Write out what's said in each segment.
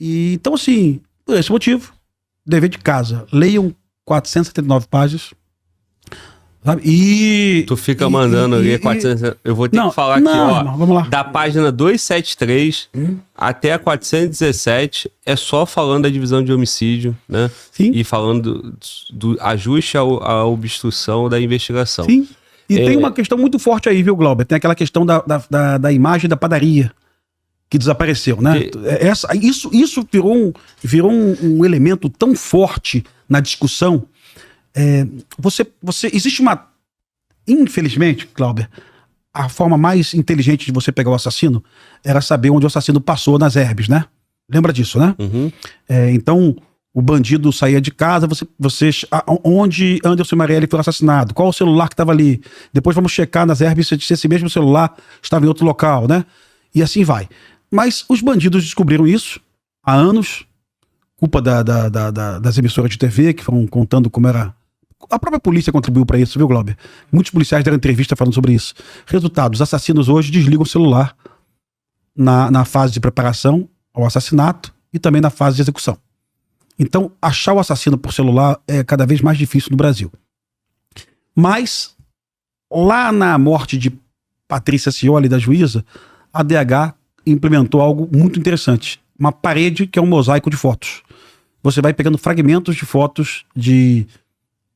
E, então, assim, por esse motivo, dever de casa, leiam 479 páginas, sabe? E... Tu fica mandando ali 400... Eu vou ter que falar aqui, ó. Irmão, vamos lá. Da página 273 até a 417 é só falando da divisão de homicídio, né? Sim. E falando do ajuste à obstrução da investigação. Sim. E tem uma questão muito forte aí, viu, Glauber? Tem aquela questão da imagem da padaria que desapareceu, né? Isso virou um elemento tão forte na discussão. Existe uma... Infelizmente, Glauber, a forma mais inteligente de você pegar o assassino era saber onde o assassino passou nas herbes, né? Lembra disso, né? Uhum. Então, o bandido saía de casa, onde Anderson Marielli foi assassinado, qual o celular que estava ali, depois vamos checar nas herbes se esse mesmo celular estava em outro local, né? E assim vai. Mas os bandidos descobriram isso há anos, culpa das emissoras de TV que foram contando como era. A própria polícia contribuiu para isso, viu, Glauber? Muitos policiais deram entrevista falando sobre isso. Resultado, os assassinos hoje desligam o celular na fase de preparação ao assassinato e também na fase de execução. Então, achar o assassino por celular é cada vez mais difícil no Brasil. Mas, lá na morte de Patrícia Scioli, da juíza, a DH implementou algo muito interessante. Uma parede que é um mosaico de fotos. Você vai pegando fragmentos de fotos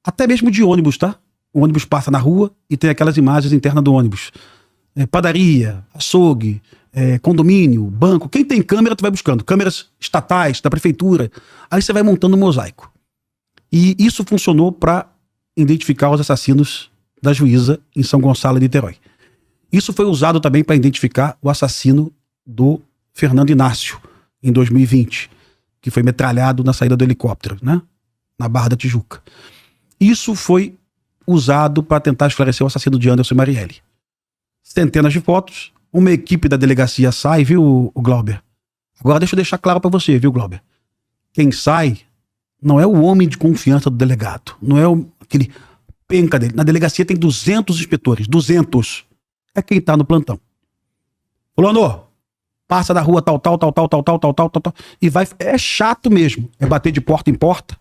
até mesmo de ônibus, tá? O ônibus passa na rua e tem aquelas imagens internas do ônibus. Padaria, açougue, condomínio, banco. Quem tem câmera, tu vai buscando. Câmeras estatais, da prefeitura. Aí você vai montando um mosaico. E isso funcionou para identificar os assassinos da juíza em São Gonçalo e Niterói. Isso foi usado também para identificar o assassino do Fernando Inácio, em 2020, que foi metralhado na saída do helicóptero, né? Na Barra da Tijuca. Isso foi usado para tentar esclarecer o assassino de Anderson Marielli. Centenas de fotos, uma equipe da delegacia sai, viu, o Glauber? Agora deixa eu deixar claro para você, viu, Glauber? Quem sai não é o homem de confiança do delegado, não é aquele penca dele. Na delegacia tem 200 inspetores, 200. É quem tá no plantão. Fulano, passa da rua tal, e vai... É chato mesmo, é bater de porta em porta.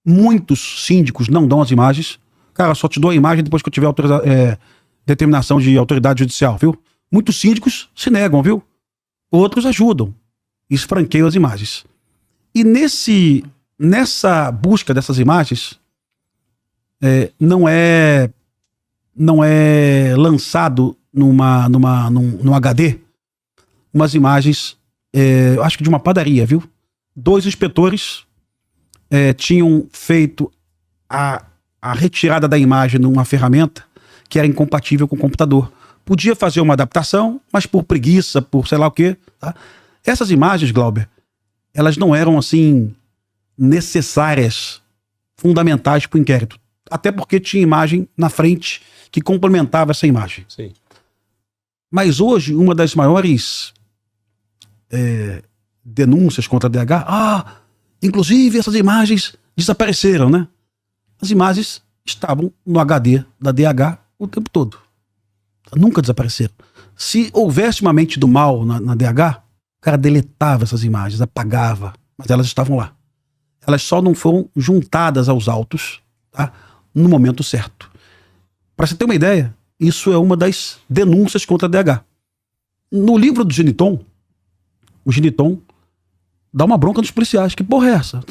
Muitos síndicos não dão as imagens. Cara, só te dou a imagem depois que eu tiver determinação de autoridade judicial, viu? Muitos síndicos se negam, viu? Outros ajudam. Esfranqueiam as imagens. E nessa busca dessas imagens, não é lançado num HD umas imagens, acho que de uma padaria, viu? 2 inspetores tinham feito a retirada da imagem numa ferramenta que era incompatível com o computador. Podia fazer uma adaptação, mas por preguiça, por sei lá o quê. Tá? Essas imagens, Glauber, elas não eram assim necessárias, fundamentais para o inquérito. Até porque tinha imagem na frente que complementava essa imagem. Sim. Mas hoje, uma das maiores denúncias contra a DH, inclusive essas imagens desapareceram, né? As imagens estavam no HD da DH o tempo todo. Nunca desapareceram. Se houvesse uma mente do mal na DH, o cara deletava essas imagens, apagava, mas elas estavam lá. Elas só não foram juntadas aos autos, tá? No momento certo. Para você ter uma ideia, isso é uma das denúncias contra a DH. No livro do Geniton, o Geniton dá uma bronca nos policiais. Que porra é essa?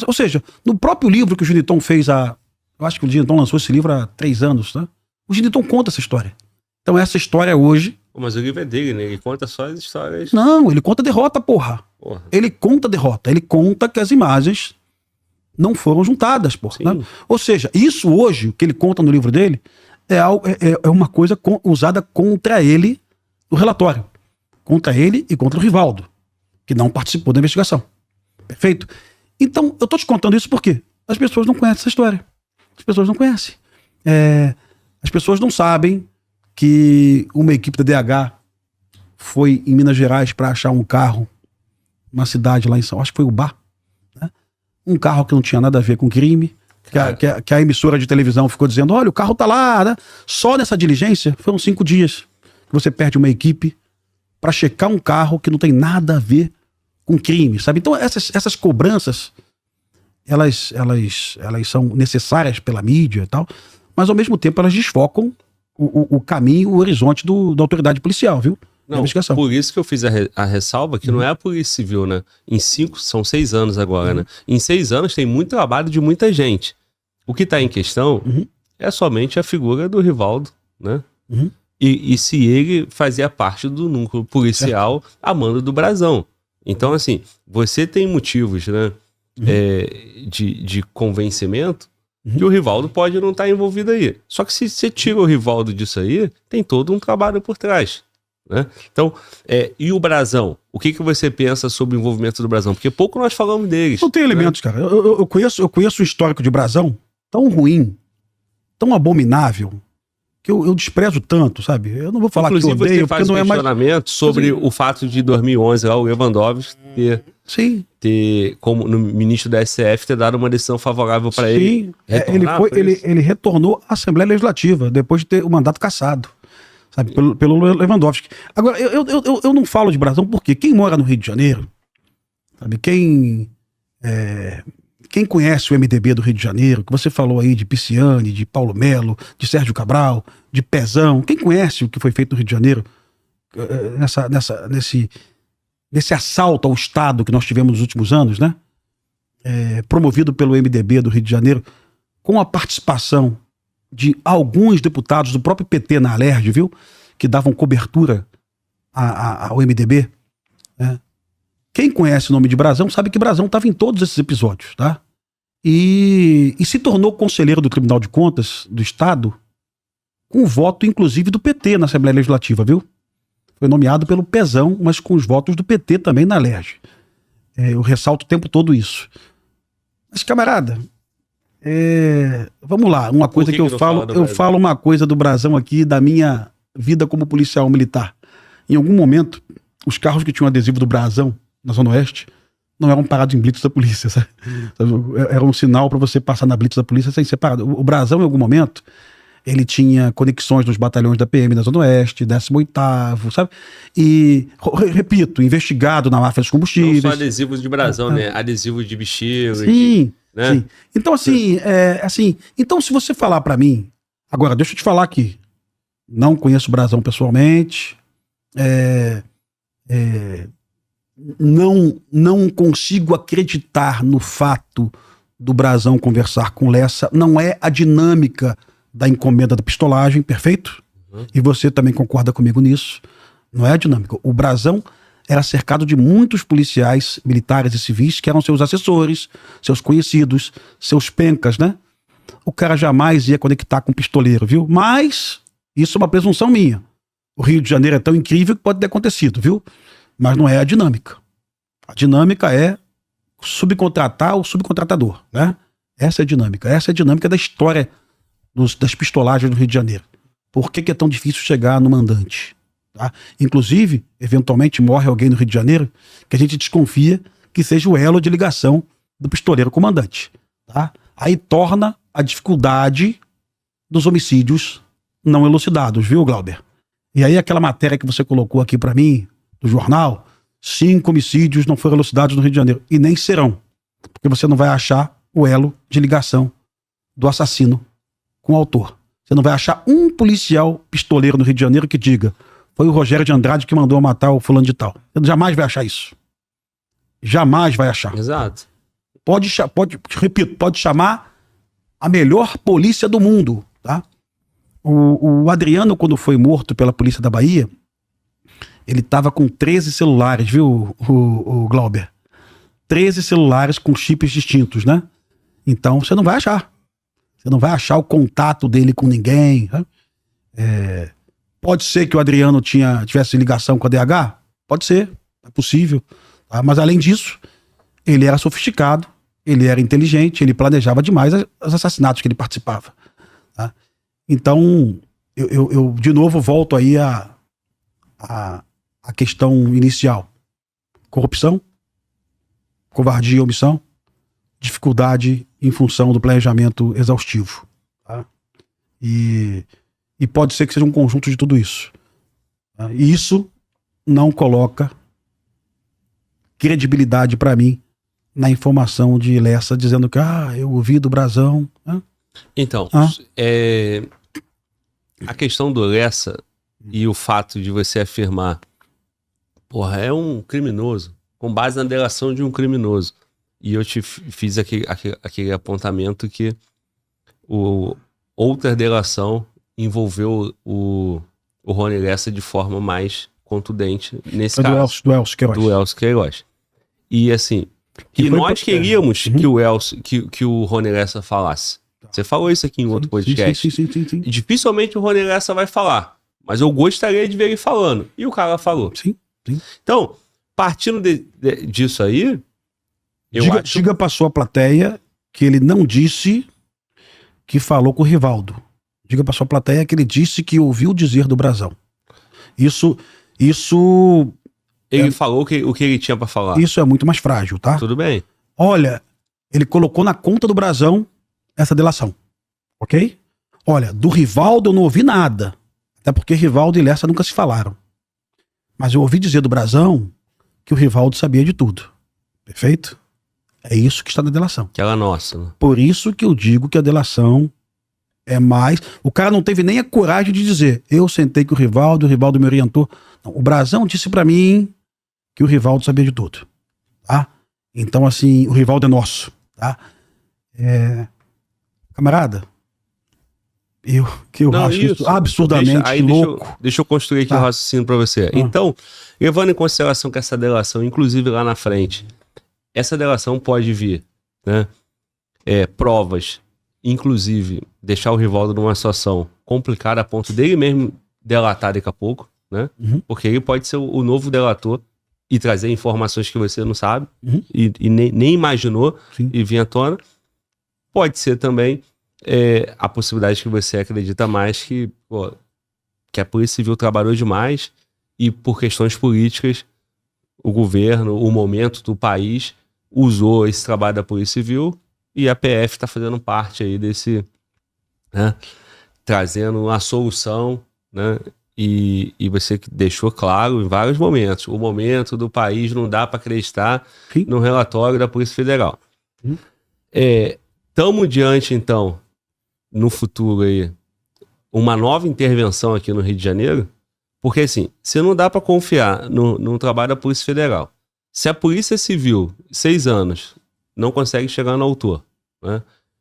Ou seja, no próprio livro que o Geniton fez eu acho que o Geniton lançou esse livro há 3 anos, tá? O Geniton conta essa história. Então essa história hoje... Mas o livro é dele, né? Ele conta só as histórias... Não, ele conta a derrota, porra. Ele conta a derrota. Ele conta que as imagens não foram juntadas, porra. Né? Ou seja, isso hoje, o que ele conta no livro dele, é uma coisa usada contra ele no relatório. Contra ele e contra o Rivaldo, que não participou da investigação. Perfeito? Então, eu tô te contando isso porque as pessoas não conhecem essa história. As pessoas não conhecem. As pessoas não sabem que uma equipe da DH foi em Minas Gerais para achar um carro, uma cidade lá em São... Acho que foi Ubá. Né? Um carro que não tinha nada a ver com crime. Que a emissora de televisão ficou dizendo, olha, o carro tá lá, né? Só nessa diligência foram 5 dias que você perde uma equipe para checar um carro que não tem nada a ver com crime, sabe? Então essas cobranças, elas são necessárias pela mídia e tal, mas ao mesmo tempo elas desfocam o caminho, o horizonte da autoridade policial, viu? Não, por isso que eu fiz a ressalva que não é a Polícia Civil, né? São 6 anos agora, né? Em 6 anos tem muito trabalho de muita gente. O que está em questão é somente a figura do Rivaldo, né? E se ele fazia parte do núcleo policial a mando do Brazão. Então, assim, você tem motivos, né, de convencimento que o Rivaldo pode não estar envolvido aí. Só que se você tira o Rivaldo disso aí, tem todo um trabalho por trás. Né? Então, e o Brazão? O que você pensa sobre o envolvimento do Brazão? Porque pouco nós falamos deles. Não tem elementos, cara. Eu conheço o histórico de Brazão tão ruim, tão abominável, que eu desprezo tanto, sabe? Eu não vou falar inclusive, que eu odeio, você faz porque não é mais... questionamento sobre o fato de 2011 lá, o Lewandowski ter, como no ministro da STF, ter dado uma decisão favorável para ele. Ele retornou à Assembleia Legislativa depois de ter o mandato cassado. Sabe, pelo Lewandowski. Agora, eu não falo de Brazão porque quem mora no Rio de Janeiro, sabe, quem conhece o MDB do Rio de Janeiro, que você falou aí de Pisciani, de Paulo Melo, de Sérgio Cabral, de Pezão, quem conhece o que foi feito no Rio de Janeiro nesse assalto ao Estado que nós tivemos nos últimos anos, né? Promovido pelo MDB do Rio de Janeiro, com a participação de alguns deputados do próprio PT na Alerj, viu? Que davam cobertura ao MDB. Né? Quem conhece o nome de Brazão sabe que Brazão estava em todos esses episódios, tá? E se tornou conselheiro do Tribunal de Contas do Estado com voto, inclusive, do PT na Assembleia Legislativa, viu? Foi nomeado pelo Pezão, mas com os votos do PT também na Alerj. Eu ressalto o tempo todo isso. Mas, camarada... vamos lá, uma coisa que eu falo uma coisa do Brazão aqui, da minha vida como policial militar. Em algum momento, os carros que tinham adesivo do Brazão na Zona Oeste não eram parados em blitz da polícia, sabe? Era um sinal para você passar na blitz da polícia sem ser parado. O Brazão, em algum momento, ele tinha conexões nos batalhões da PM da Zona Oeste, 18º, sabe? E, repito, investigado na máfia dos combustíveis. Não só adesivos de Brazão, né? Adesivos de bexiga. Sim. Né? Sim. Então, então, se você falar pra mim, agora, deixa eu te falar aqui, não conheço o Brazão pessoalmente, não consigo acreditar no fato do Brazão conversar com Lessa, não é a dinâmica da encomenda da pistolagem, perfeito? E você também concorda comigo nisso, não é a dinâmica. O Brazão era cercado de muitos policiais militares e civis que eram seus assessores, seus conhecidos, seus pencas, né? O cara jamais ia conectar com um pistoleiro, viu? Mas isso é uma presunção minha. O Rio de Janeiro é tão incrível que pode ter acontecido, viu? Mas não é a dinâmica. A dinâmica é subcontratar o subcontratador, né? Essa é a dinâmica. Essa é a dinâmica da história das pistolagens do Rio de Janeiro. Por que é tão difícil chegar no mandante? Tá? Inclusive, eventualmente morre alguém no Rio de Janeiro que a gente desconfia que seja o elo de ligação do pistoleiro comandante. Tá? Aí torna a dificuldade dos homicídios não elucidados, viu, Glauber? E aí aquela matéria que você colocou aqui pra mim, do jornal, 5 homicídios não foram elucidados no Rio de Janeiro. E nem serão, porque você não vai achar o elo de ligação do assassino com o autor. Você não vai achar um policial pistoleiro no Rio de Janeiro que diga: foi o Rogério de Andrade que mandou matar o fulano de tal. Você jamais vai achar isso. Jamais vai achar. Exato. Repito, pode chamar a melhor polícia do mundo, tá? O Adriano, quando foi morto pela polícia da Bahia, ele tava com 13 celulares, viu, o Glauber? 13 celulares com chips distintos, né? Então, você não vai achar. Você não vai achar o contato dele com ninguém. Né? Pode ser que o Adriano tivesse ligação com a DH? Pode ser, é possível. Tá? Mas além disso, ele era sofisticado, ele era inteligente, ele planejava demais os assassinatos que ele participava. Tá? Então, eu de novo volto aí a questão inicial. Corrupção, covardia e omissão, dificuldade em função do planejamento exaustivo. Tá? E pode ser que seja um conjunto de tudo isso. Tá? E isso não coloca credibilidade para mim na informação de Lessa dizendo que eu ouvi do Brazão. Então, a questão do Lessa e o fato de você afirmar, porra, é um criminoso, com base na delação de um criminoso. E eu te fiz aquele apontamento que outra delação envolveu o Rony Lessa de forma mais contundente nesse caso. Do Elcio Queiroz. Do Elcio Queiroz. E assim, nós queríamos que o Rony Lessa falasse. Você falou isso aqui em outro podcast. Sim. Dificilmente o Rony Lessa vai falar, mas eu gostaria de ver ele falando. E o cara falou. Sim. Então, partindo disso aí, diga pra sua plateia que ele não disse que falou com o Rivaldo. Diga pra sua plateia que ele disse que ouviu dizer do Brazão. Isso ele falou o que ele tinha pra falar. Isso é muito mais frágil, tá? Tudo bem. Olha, ele colocou na conta do Brazão essa delação, ok? Olha, do Rivaldo eu não ouvi nada, até porque Rivaldo e Lessa nunca se falaram. Mas eu ouvi dizer do Brazão que o Rivaldo sabia de tudo. Perfeito? É isso que está na delação. Aquela nossa. Né? Por isso que eu digo que a delação é mais... O cara não teve nem a coragem de dizer, eu sentei com o Rivaldo me orientou. Não, o Brazão disse pra mim que o Rivaldo sabia de tudo. Tá? Então, assim, o Rivaldo é nosso. Tá? Camarada, eu acho isso absurdamente louco. Deixa eu construir aqui o raciocínio pra você. Então, levando em consideração que essa delação, inclusive lá na frente, essa delação pode vir, né? Provas, inclusive, deixar o Rivaldo numa situação complicada a ponto dele mesmo delatar daqui a pouco, né? Porque ele pode ser o novo delator e trazer informações que você não sabe e nem imaginou. Sim. E vir à tona. Pode ser também a possibilidade que você acredita mais que a Polícia Civil trabalhou demais e por questões políticas o governo, o momento do país usou esse trabalho da Polícia Civil e a PF está fazendo parte aí desse, né, trazendo uma solução, né, e você deixou claro em vários momentos, o momento do país não dá para acreditar no relatório da Polícia Federal. Estamos diante, então, no futuro aí, uma nova intervenção aqui no Rio de Janeiro, porque assim, se não dá para confiar no trabalho da Polícia Federal, se a Polícia Civil, 6 anos, não consegue chegar no autor, né,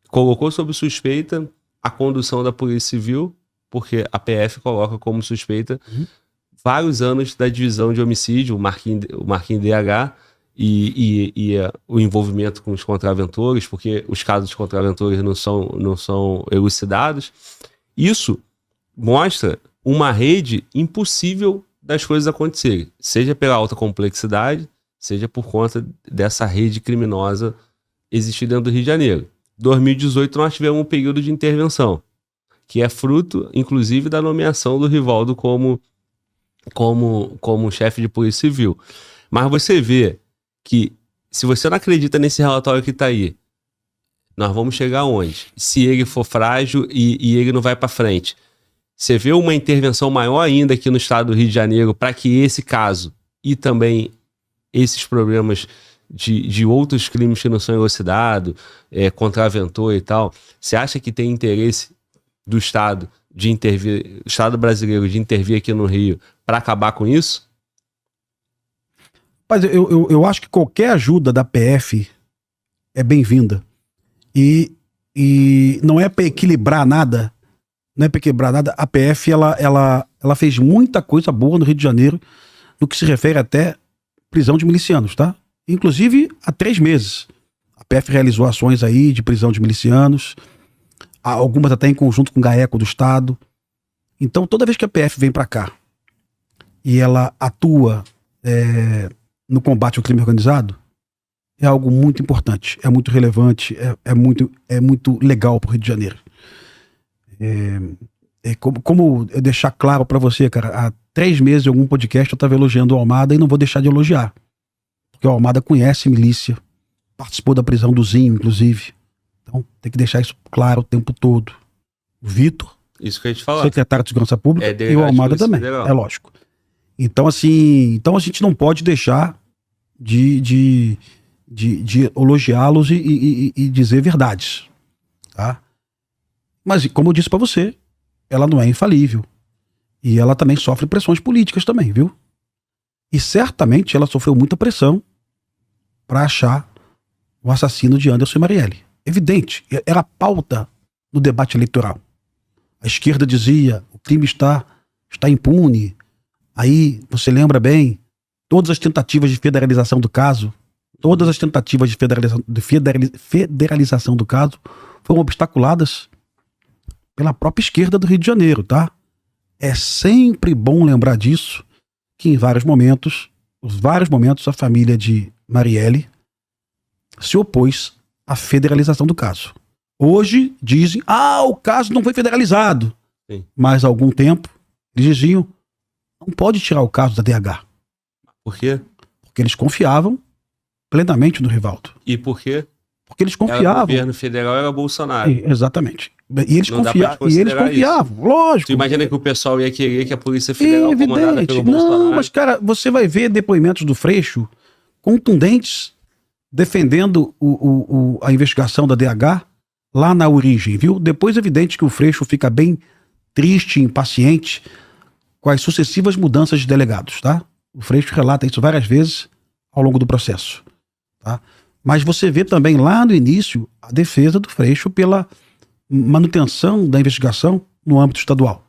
colocou sob suspeita a condução da Polícia Civil, porque a PF coloca como suspeita vários anos da divisão de homicídio, o Marquinhos DH, e o envolvimento com os contraventores, porque os casos de contraventores não são elucidados. Isso mostra uma rede impossível das coisas acontecerem, seja pela alta complexidade, seja por conta dessa rede criminosa existir dentro do Rio de Janeiro. 2018 nós tivemos um período de intervenção, que é fruto, inclusive, da nomeação do Rivaldo como chefe de Polícia Civil. Mas você vê que, se você não acredita nesse relatório que está aí, nós vamos chegar aonde? Se ele for frágil e ele não vai para frente. Você vê uma intervenção maior ainda aqui no estado do Rio de Janeiro para que esse caso e também esses problemas de outros crimes que não são elucidados, contraventor e tal, você acha que tem interesse do Estado de intervir, o Estado brasileiro de intervir aqui no Rio para acabar com isso? Mas eu acho que qualquer ajuda da PF é bem-vinda. E não é para equilibrar nada. Não é para equilibrar nada. A PF ela fez muita coisa boa no Rio de Janeiro, no que se refere até prisão de milicianos, tá? Inclusive há 3 meses. A PF realizou ações aí de prisão de milicianos, algumas até em conjunto com o GAECO do Estado. Então, toda vez que a PF vem para cá e ela atua no combate ao crime organizado, é algo muito importante, é muito relevante, é muito legal pro Rio de Janeiro. Como eu deixar claro para você, cara, há 3 meses em algum podcast eu estava elogiando o Almada e não vou deixar de elogiar. Porque o Almada conhece milícia, participou da prisão do Zinho, inclusive. Então tem que deixar isso claro o tempo todo. O Vitor, isso que a gente fala, secretário de Segurança Pública, e o Almada também, é lógico. Então, assim, então a gente não pode deixar de elogiá-los e dizer verdades, tá? Mas, como eu disse pra você, ela não é infalível. E ela também sofre pressões políticas também, viu? E certamente ela sofreu muita pressão pra achar o assassino de Anderson e Marielle. Evidente, era pauta no debate eleitoral. A esquerda dizia, o crime está impune. Aí, você lembra bem, todas as tentativas de federalização do caso, federalização do caso foram obstaculadas pela própria esquerda do Rio de Janeiro, tá? É sempre bom lembrar disso, que em vários momentos, a família de Marielle se opôs à federalização do caso. Hoje dizem, o caso não foi federalizado. Sim. Mas há algum tempo, eles diziam, não pode tirar o caso da DH. Por quê? Porque eles confiavam plenamente no Rivaldo. E por quê? Porque eles Era confiavam. governo federal, era Bolsonaro. Exatamente. E eles, Não dá pra considerar confiavam, lógico. Tu imagina que o pessoal ia querer que a Polícia Federal comandada Evidente. pelo Bolsonaro... Não, mas cara, você vai ver depoimentos do Freixo contundentes defendendo a investigação da DH lá na origem, viu? Depois é evidente que o Freixo fica bem triste, impaciente com as sucessivas mudanças de delegados, tá? O Freixo relata isso várias vezes ao longo do processo, tá? Mas você vê também lá no início a defesa do Freixo pela manutenção da investigação no âmbito estadual.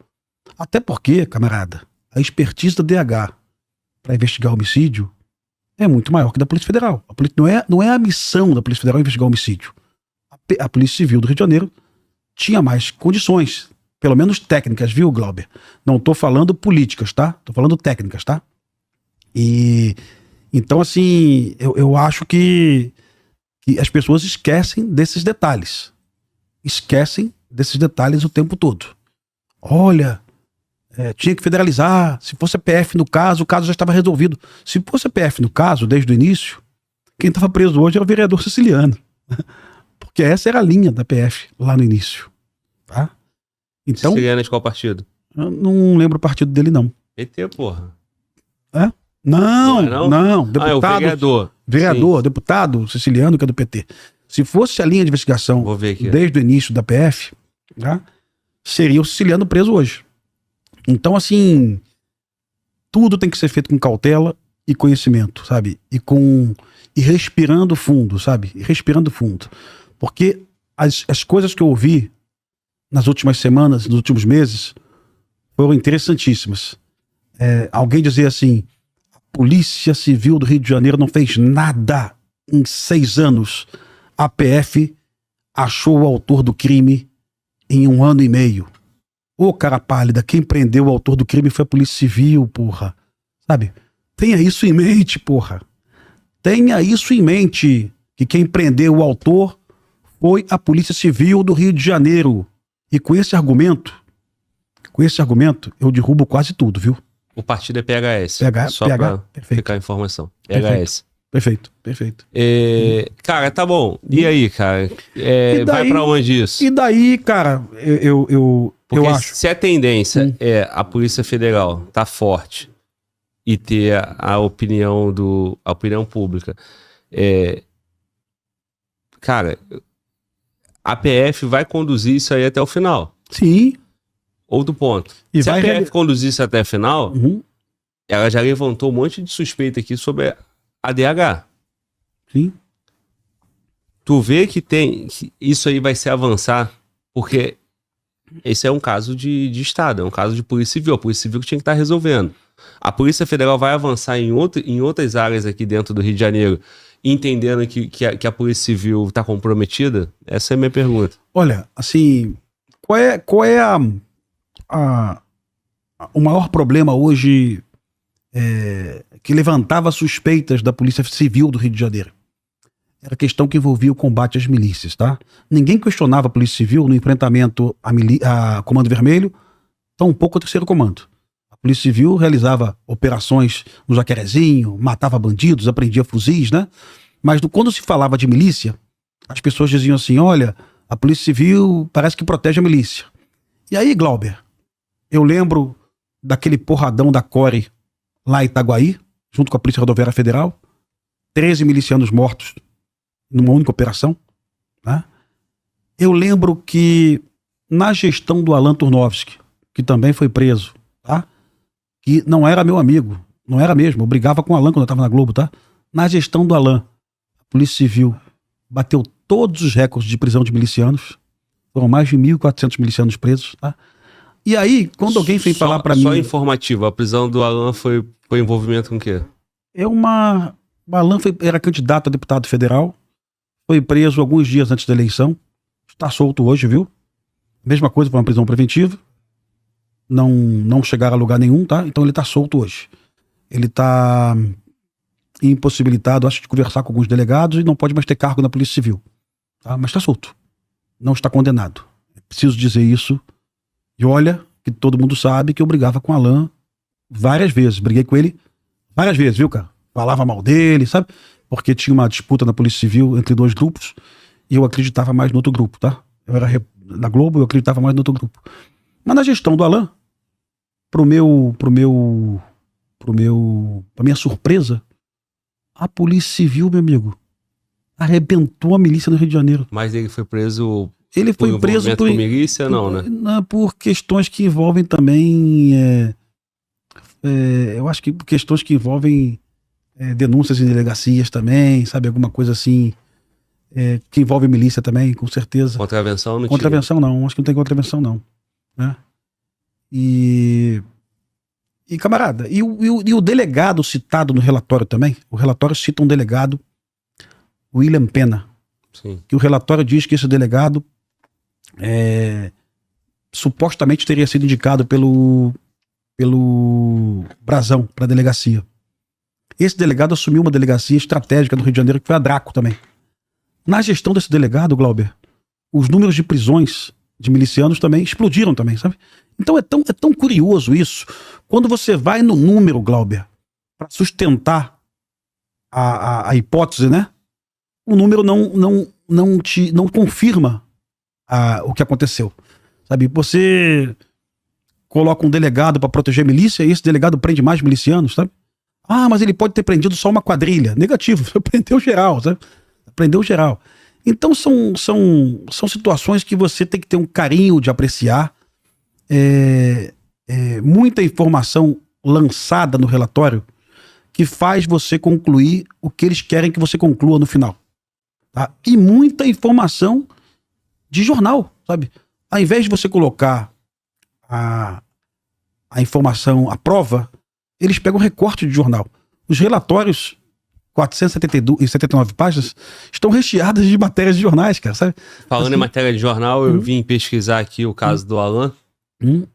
Até porque, camarada, a expertise da DH para investigar homicídio é muito maior que da Polícia Federal. Não é a missão da Polícia Federal investigar homicídio. A Polícia Civil do Rio de Janeiro tinha mais condições, pelo menos técnicas, viu, Glauber? Não tô falando políticas, tá? Tô falando técnicas, tá? E então, assim, eu acho que as pessoas esquecem desses detalhes. Esquecem desses detalhes o tempo todo. Olha, tinha que federalizar. Se fosse a PF no caso, o caso já estava resolvido. Se fosse a PF no caso, desde o início, quem estava preso hoje era o vereador Siciliano. Porque essa era a linha da PF lá no início. Tá? Então, Siciliano é de qual partido? eu não lembro o partido dele, não. PT, porra. É? Não. É o vereador. Vereador, deputado Siciliano, que é do PT. Se fosse a linha de investigação Vou ver aqui. desde o início da PF, tá? Seria o Siciliano preso hoje. Então, assim, tudo tem que ser feito com cautela e conhecimento, sabe? E respirando fundo, sabe? E respirando fundo. Porque as coisas que eu ouvi nas últimas semanas, nos últimos meses, foram interessantíssimas. Alguém dizia assim, a Polícia Civil do Rio de Janeiro não fez nada em 6 anos. A PF achou o autor do crime em 1 ano e meio. Ô, cara pálida, quem prendeu o autor do crime foi a Polícia Civil, porra. Sabe? Tenha isso em mente, porra. Tenha isso em mente, que quem prendeu o autor foi a Polícia Civil do Rio de Janeiro. E com esse argumento, eu derrubo quase tudo, viu? O partido é PHS. Só PH, pra perfeito. ficar a informação. Perfeito. PHS. Perfeito. Cara, tá bom. E aí, cara? Vai pra onde isso? E daí, cara, eu acho. Se a tendência é a Polícia Federal tá forte e ter a opinião pública, cara, a PF vai conduzir isso aí até o final. Sim. Outro ponto. E se vai a PF conduzir isso até o final, ela já levantou um monte de suspeita aqui sobre a DH. Sim. Tu vê que isso aí vai se avançar, porque esse é um caso de Estado, é um caso de Polícia Civil. A Polícia Civil que tinha que estar resolvendo. A Polícia Federal vai avançar em outras áreas aqui dentro do Rio de Janeiro, entendendo que a Polícia Civil está comprometida? Essa é a minha pergunta. Olha, assim, qual é o maior problema hoje que levantava suspeitas da Polícia Civil do Rio de Janeiro? Era a questão que envolvia o combate às milícias, tá? Ninguém questionava a Polícia Civil no enfrentamento a Comando Vermelho, tampouco o Terceiro Comando. A Polícia Civil realizava operações no Jacarezinho, matava bandidos, apreendia fuzis, né? Mas quando se falava de milícia, as pessoas diziam assim, olha, a Polícia Civil parece que protege a milícia. E aí, Glauber, eu lembro daquele porradão da Core lá em Itaguaí, junto com a Polícia Rodoviária Federal, 13 milicianos mortos numa única operação, né? Eu lembro que na gestão do Alan Turnovski, que também foi preso, tá? Que não era meu amigo, não era mesmo, eu brigava com o Alan quando eu estava na Globo, tá? Na gestão do Alan, a Polícia Civil bateu todos os recordes de prisão de milicianos, foram mais de 1.400 milicianos presos, tá? E aí, quando alguém vem falar para mim... Só informativo, a prisão do Alan foi envolvimento com o quê? O Alan era candidato a deputado federal, foi preso alguns dias antes da eleição, está solto hoje, viu? Mesma coisa, foi uma prisão preventiva, não chegaram a lugar nenhum, tá? Então ele está solto hoje. Ele está impossibilitado, acho, de conversar com alguns delegados e não pode mais ter cargo na Polícia Civil, tá? Mas está solto, não está condenado. Preciso dizer isso. E olha, que todo mundo sabe que eu brigava com o Alan várias vezes. Briguei com ele várias vezes, viu, cara? Falava mal dele, sabe? Porque tinha uma disputa na Polícia Civil entre dois grupos e eu acreditava mais no outro grupo, tá? Eu era na Globo, eu acreditava mais no outro grupo. Mas na gestão do Alan, pra minha surpresa, a Polícia Civil, meu amigo, arrebentou a milícia no Rio de Janeiro. Mas ele foi preso... Ele foi preso por milícia, não, né? Por questões que envolvem também... eu acho que questões que envolvem denúncias em delegacias também, sabe? Alguma coisa assim, que envolve milícia também, com certeza. Contravenção não Contravenção não, acho que não tem contravenção não, né? E camarada, e o delegado citado no relatório também, o relatório cita um delegado, William Pena. Sim. Que o relatório diz que esse delegado supostamente teria sido indicado pelo Brazão para a delegacia. Esse delegado assumiu uma delegacia estratégica no Rio de Janeiro, que foi a Draco também. Na gestão desse delegado, Glauber, os números de prisões de milicianos também explodiram também, sabe? Então é tão curioso isso. Quando você vai no número, Glauber, para sustentar a hipótese, né? O número não confirma o que aconteceu. Sabe? Você coloca um delegado para proteger a milícia e esse delegado prende mais milicianos, sabe? Ah, mas ele pode ter prendido só uma quadrilha. Negativo, prendeu geral, sabe? Prendeu geral. Então são situações que você tem que ter um carinho de apreciar. Muita informação lançada no relatório que faz você concluir o que eles querem que você conclua no final. Tá? E muita informação de jornal, sabe? Ao invés de você colocar a informação, a prova, eles pegam recorte de jornal. Os relatórios, 479 páginas, estão recheadas de matérias de jornais, cara, sabe? Falando em matéria de jornal, eu vim pesquisar aqui o caso do Alan.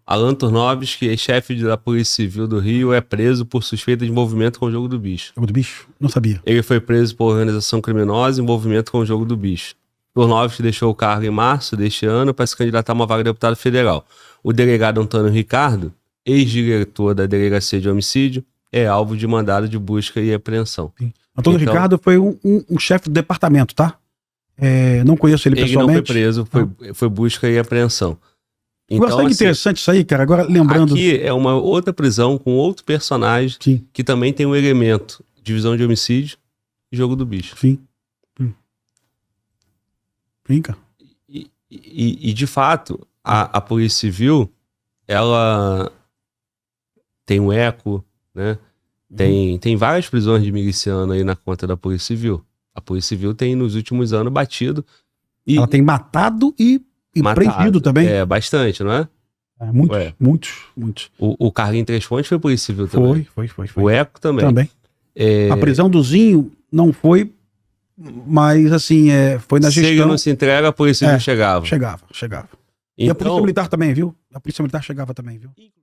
Alan Turnovski, ex-chefe da Polícia Civil do Rio, é preso por suspeita de envolvimento com o jogo do bicho. Jogo do bicho? Não sabia. Ele foi preso por organização criminosa e envolvimento com o jogo do bicho. Turnovski deixou o cargo em março deste ano para se candidatar a uma vaga de deputado federal. O delegado Antônio Ricardo, ex-diretor da Delegacia de Homicídio, é alvo de mandado de busca e apreensão. Sim. Antônio Ricardo foi um chefe do departamento, tá? Não conheço ele pessoalmente. Ele não foi preso, foi busca e apreensão. Então, Gostei que interessante isso aí, cara. Agora, lembrando... Aqui é uma outra prisão com outro personagem. Sim. Que também tem um elemento: divisão de homicídio e jogo do bicho. Sim. Sim, cara. E de fato, a Polícia Civil, ela tem um eco, né? Tem várias prisões de miliciano aí na conta da Polícia Civil. A Polícia Civil tem, nos últimos anos, batido. Ela tem matado e prendido também. Bastante, não é? Muitos. O Carlinhos Três Fontes foi Polícia Civil também. Foi. O Eco também. A prisão do Zinho não foi, mas assim, foi na gestão. Se ele não se entrega, a Polícia Civil chegava. Chegava. E a Polícia Militar também, viu? A Polícia Militar chegava também, viu?